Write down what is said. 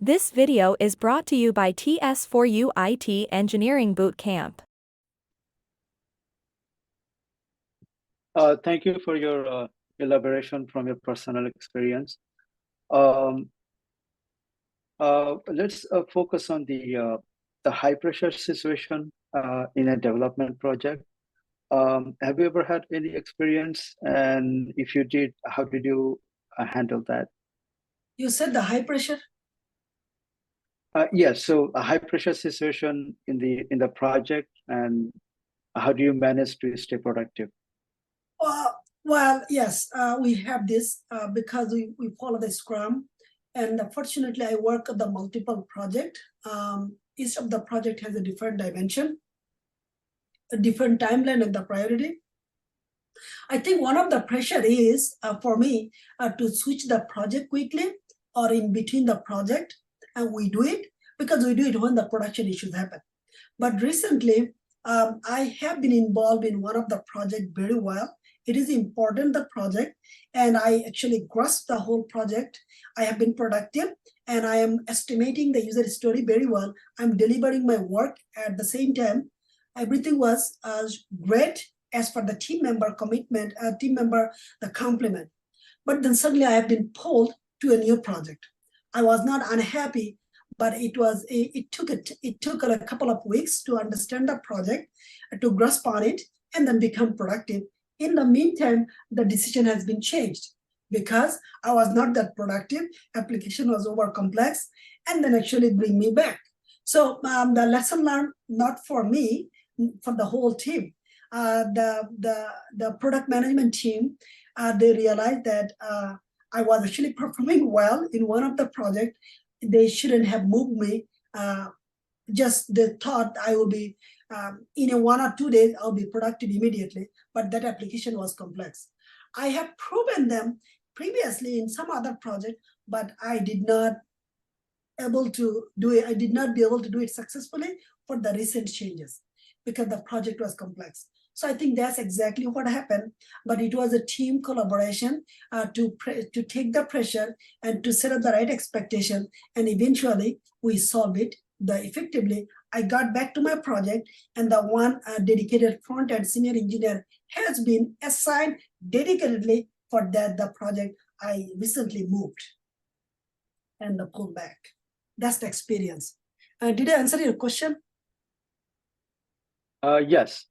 This video is brought to you by TS4U IT Engineering Bootcamp. Thank you for your elaboration from your personal experience. Let's focus on the high pressure situation in a development project. Have you ever had any experience? And if you did, how did you handle that? You said the high pressure? Yes, so a high pressure situation in the project, and how do you manage to stay productive? Well, yes, we have this because we follow the Scrum, and fortunately, I work on the multiple project. Each of the project has a different dimension, a different timeline, and the priority. I think one of the pressure is for me to switch the project quickly or in between the project, and we do it because we do it when the production issues happen. But recently, I have been involved in one of the project very well. It is important, the project, and I actually grasped the whole project. I have been productive, and I am estimating the user story very well. I'm delivering my work at the same time. Everything was great as per the team member commitment, the compliment. But then suddenly I have been pulled to a new project. I was not unhappy, but it took a couple of weeks to understand the project, to grasp on it, and then become productive. In the meantime, the decision has been changed because I was not that productive. Application was over complex, and then actually bring me back. So the lesson learned, not for me, for the whole team. The product management team, they realized that I was actually performing well in one of the projects. They shouldn't have moved me. Just they thought I will be, in 1 or 2 days, I'll be productive immediately. But that application was complex. I have proven them previously in some other project, but I did not able to do it. I did not be able to do it successfully for the recent changes because the project was complex. So I think that's exactly what happened, but it was a team collaboration to take the pressure and to set up the right expectation, and eventually we solved it effectively. I got back to my project, and the one dedicated front-end senior engineer has been assigned dedicatedly for the project I recently moved and pulled back. That's the experience. Did I answer your question? Yes.